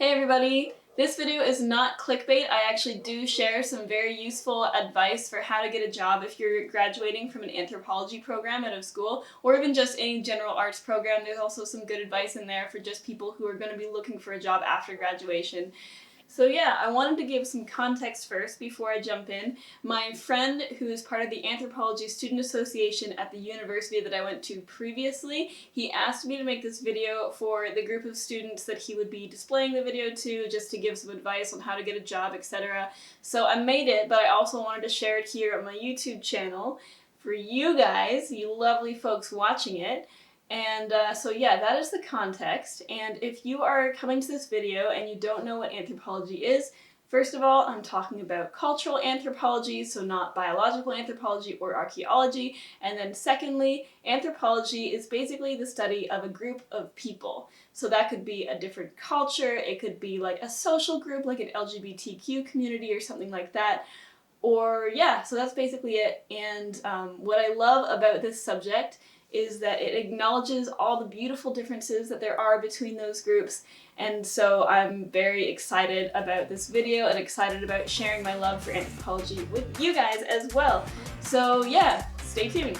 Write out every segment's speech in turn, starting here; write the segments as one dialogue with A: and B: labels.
A: Hey everybody! This video is not clickbait. I actually do share some very useful advice for how to get a job if you're graduating from an anthropology program out of school, or even just any general arts program. There's also some good advice in there for just people who are going to be looking for a job after graduation. So yeah, I wanted to give some context first before I jump in. My friend, who is part of the Anthropology Student Association at the university that I went to previously, he asked me to make this video for the group of students that he would be displaying the video to, just to give some advice on how to get a job, etc. So I made it, but I also wanted to share it here on my YouTube channel for you guys, you lovely folks watching it. And so yeah, that is the context, and if you are coming to this video and you don't know what anthropology is, first of all, I'm talking about cultural anthropology, so not biological anthropology or archaeology, and then secondly, anthropology is basically the study of a group of people. So that could be a different culture, it could be like a social group, like an LGBTQ community or something like that. Or yeah, so that's basically it, and what I love about this subject is that it acknowledges all the beautiful differences that there are between those groups, and so I'm very excited about this video and excited about sharing my love for anthropology with you guys as well. So yeah, stay tuned.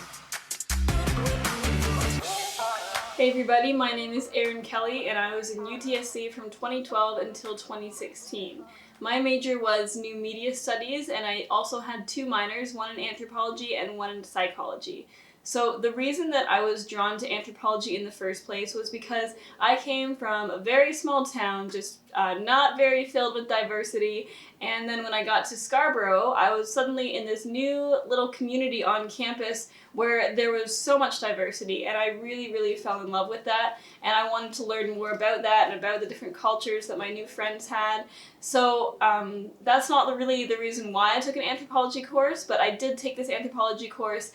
A: Hey everybody, my name is Erin Kelly and I was in UTSC from 2012 until 2016. My major was New Media Studies and I also had two minors, one in anthropology and one in psychology. So the reason that I was drawn to anthropology in the first place was because I came from a very small town, just not very filled with diversity, and then when I got to Scarborough, I was suddenly in this new little community on campus where there was so much diversity, and I really fell in love with that, and I wanted to learn more about that and about the different cultures that my new friends had. So that's not really the reason why I took an anthropology course, but I did take this anthropology course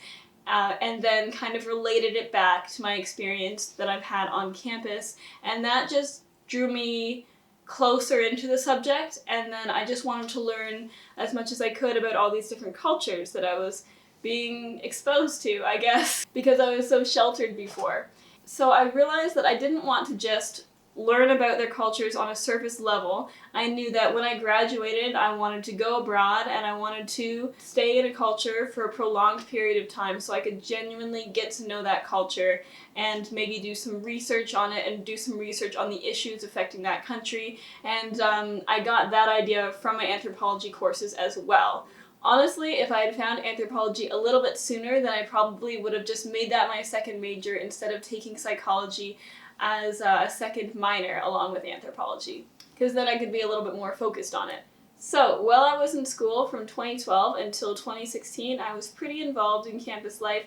A: and then kind of related it back to my experience that I've had on campus, and that just drew me closer into the subject, and then I just wanted to learn as much as I could about all these different cultures that I was being exposed to, I guess, because I was so sheltered before. So I realized that I didn't want to just learn about their cultures on a surface level. I knew that when I graduated, I wanted to go abroad and I wanted to stay in a culture for a prolonged period of time so I could genuinely get to know that culture and maybe do some research on it and do some research on the issues affecting that country. And I got that idea from my anthropology courses as well. Honestly, if I had found anthropology a little bit sooner, then I probably would have just made that my second major instead of taking psychology as a second minor along with anthropology, because then I could be a little bit more focused on it. So, while I was in school from 2012 until 2016, I was pretty involved in campus life,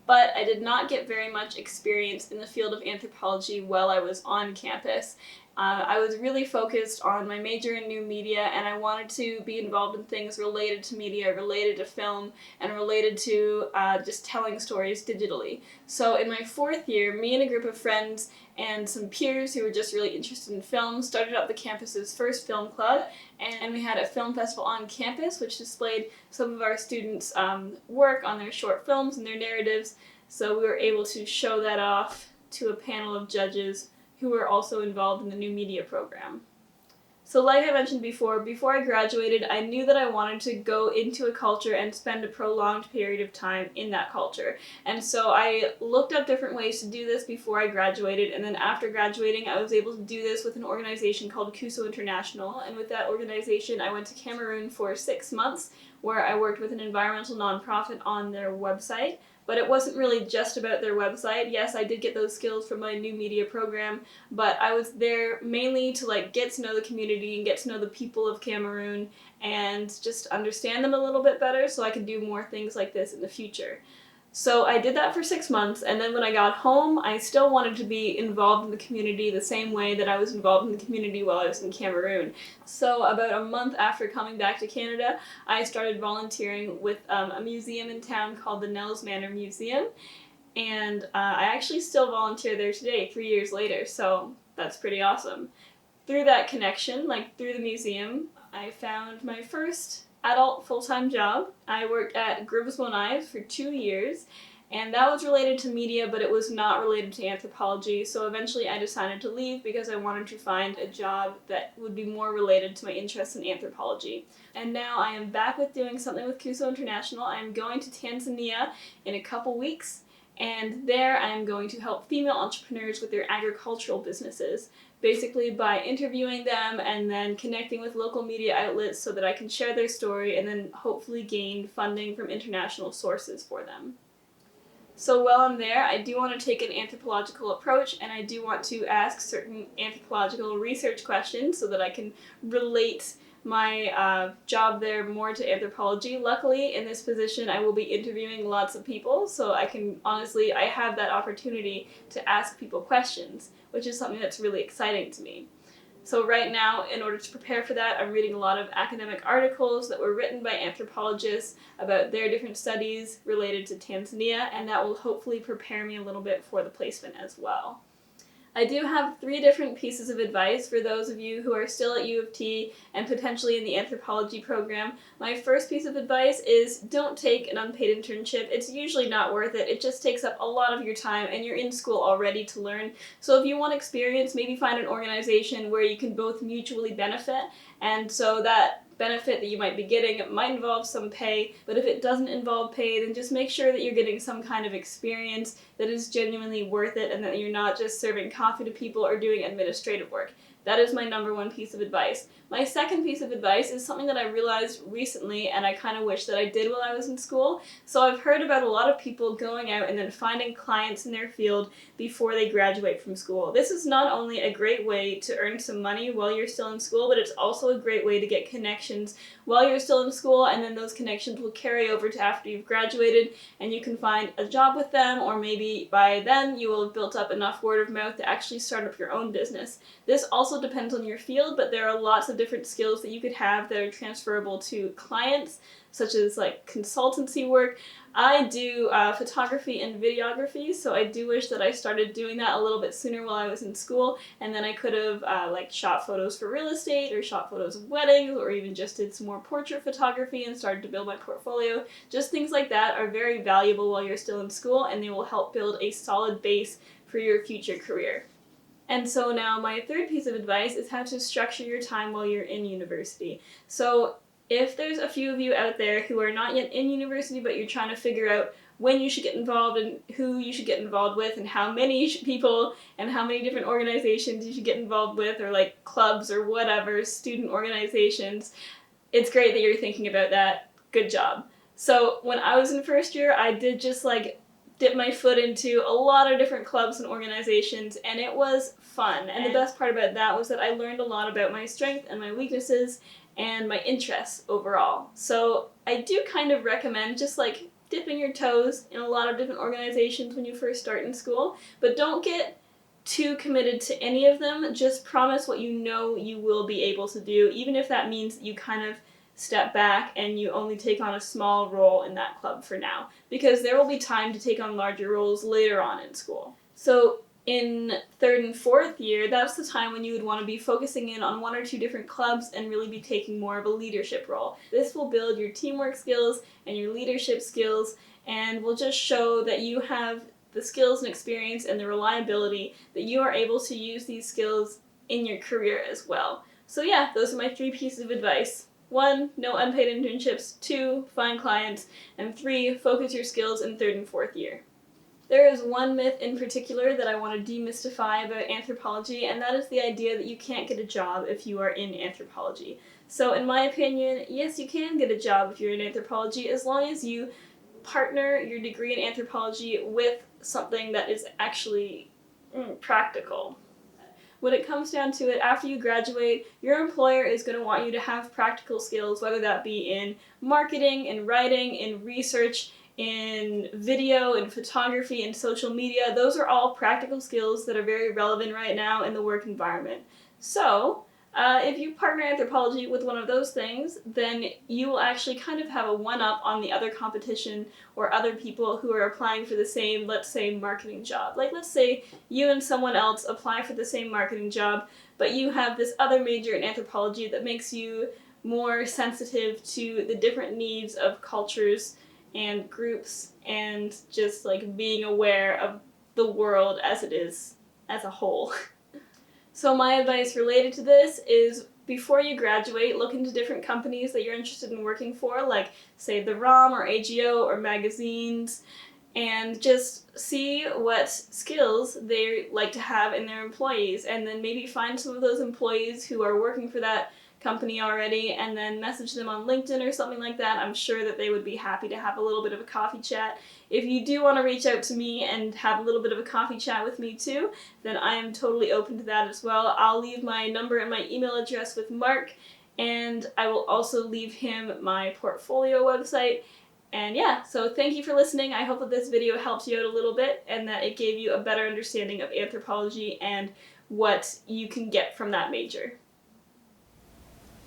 A: but I did not get very much experience in the field of anthropology while I was on campus. I was really focused on my major in new media, and I wanted to be involved in things related to media, related to film, and related to just telling stories digitally. So in my fourth year, me and a group of friends and some peers who were just really interested in film started up the campus's first film club, and we had a film festival on campus which displayed some of our students' work on their short films and their narratives, so we were able to show that off to a panel of judges who were also involved in the new media program. So like I mentioned before I graduated, I knew that I wanted to go into a culture and spend a prolonged period of time in that culture. And so I looked up different ways to do this before I graduated, and then after graduating I was able to do this with an organization called CUSO International, and with that organization I went to Cameroon for 6 months, where I worked with an environmental nonprofit on their website. But it wasn't really just about their website. Yes, I did get those skills from my new media program, but I was there mainly to get to know the community and get to know the people of Cameroon and just understand them a little bit better so I could do more things like this in the future. So I did that for 6 months, and then when I got home, I still wanted to be involved in the community the same way that I was involved in the community while I was in Cameroon. So about a month after coming back to Canada, I started volunteering with a museum in town called the Nels Manor Museum, and I actually still volunteer there today, 3 years later, so that's pretty awesome. Through that connection, through the museum, I found my first adult full-time job. I worked at Grimsmo Knives for 2 years, and that was related to media, but it was not related to anthropology, so eventually I decided to leave because I wanted to find a job that would be more related to my interest in anthropology. And now I am back with doing something with CUSO International. I'm going to Tanzania in a couple weeks, and there I am going to help female entrepreneurs with their agricultural businesses, basically by interviewing them and then connecting with local media outlets so that I can share their story and then hopefully gain funding from international sources for them. So while I'm there, I do want to take an anthropological approach, and I do want to ask certain anthropological research questions so that I can relate my job there more to anthropology. Luckily, in this position, I will be interviewing lots of people, so I have that opportunity to ask people questions, which is something that's really exciting to me. So right now, in order to prepare for that, I'm reading a lot of academic articles that were written by anthropologists about their different studies related to Tanzania, and that will hopefully prepare me a little bit for the placement as well. I do have 3 different pieces of advice for those of you who are still at U of T and potentially in the anthropology program. My first piece of advice is don't take an unpaid internship. It's usually not worth it. It just takes up a lot of your time and you're in school already to learn. So if you want experience, maybe find an organization where you can both mutually benefit, and so that benefit that you might be getting, it might involve some pay, but if it doesn't involve pay, then just make sure that you're getting some kind of experience that is genuinely worth it and that you're not just serving coffee to people or doing administrative work. That is my number 1 piece of advice. My second piece of advice is something that I realized recently and I kind of wish that I did while I was in school. So I've heard about a lot of people going out and then finding clients in their field before they graduate from school. This is not only a great way to earn some money while you're still in school, but it's also a great way to get connections while you're still in school, and then those connections will carry over to after you've graduated and you can find a job with them, or maybe by then you will have built up enough word of mouth to actually start up your own business. This also depends on your field, but there are lots of different skills that you could have that are transferable to clients, such as like consultancy work. I do photography and videography, so I do wish that I started doing that a little bit sooner while I was in school, and then I could have shot photos for real estate, or shot photos of weddings, or even just did some more portrait photography and started to build my portfolio. Just things like that are very valuable while you're still in school, and they will help build a solid base for your future career. And so now my third piece of advice is how to structure your time while you're in university. So if there's a few of you out there who are not yet in university, but you're trying to figure out when you should get involved and who you should get involved with and how many people and how many different organizations you should get involved with, or like clubs or whatever, student organizations, it's great that you're thinking about that. Good job. So when I was in first year, I did just dip my foot into a lot of different clubs and organizations, and it was fun. And the best part about that was that I learned a lot about my strengths and my weaknesses and my interests overall. So I do kind of recommend just dipping your toes in a lot of different organizations when you first start in school, but don't get too committed to any of them. Just promise what you know you will be able to do, even if that means that you kind of step back and you only take on a small role in that club for now, because there will be time to take on larger roles later on in school. So in 3rd and 4th year, that's the time when you would want to be focusing in on 1 or 2 different clubs and really be taking more of a leadership role. This will build your teamwork skills and your leadership skills, and will just show that you have the skills and experience and the reliability that you are able to use these skills in your career as well. So yeah, those are my 3 pieces of advice. 1, no unpaid internships. 2, find clients. And 3, focus your skills in 3rd and 4th year. There is one myth in particular that I want to demystify about anthropology, and that is the idea that you can't get a job if you are in anthropology. So in my opinion, yes, you can get a job if you're in anthropology, as long as you partner your degree in anthropology with something that is actually practical. When it comes down to it, after you graduate, your employer is going to want you to have practical skills, whether that be in marketing, in writing, in research, in video, in photography, in social media. Those are all practical skills that are very relevant right now in the work environment. So, if you partner anthropology with one of those things, then you will actually kind of have a one-up on the other competition or other people who are applying for the same, let's say, marketing job. Let's say you and someone else apply for the same marketing job, but you have this other major in anthropology that makes you more sensitive to the different needs of cultures and groups and just like being aware of the world as it is as a whole. So my advice related to this is before you graduate, look into different companies that you're interested in working for, like say the ROM or AGO or magazines, and just see what skills they like to have in their employees, and then maybe find some of those employees who are working for that company already and then message them on LinkedIn or something like that. I'm sure that they would be happy to have a little bit of a coffee chat. If you do want to reach out to me and have a little bit of a coffee chat with me too, then I am totally open to that as well. I'll leave my number and my email address with Mark, and I will also leave him my portfolio website. And yeah, so thank you for listening. I hope that this video helped you out a little bit and that it gave you a better understanding of anthropology and what you can get from that major.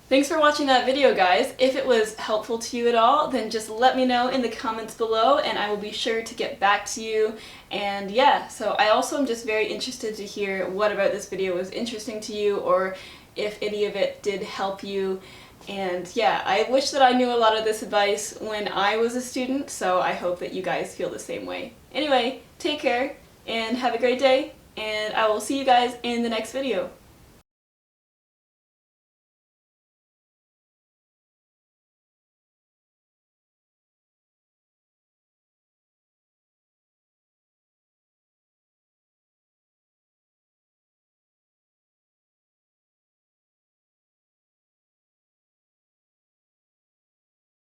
A: Thanks for watching that video, guys. If it was helpful to you at all, then just let me know in the comments below and I will be sure to get back to you. And yeah, so I also am just very interested to hear what about this video was interesting to you, or if any of it did help you. And yeah, I wish that I knew a lot of this advice when I was a student, so I hope that you guys feel the same way. Anyway, take care and have a great day, and I will see you guys in the next video.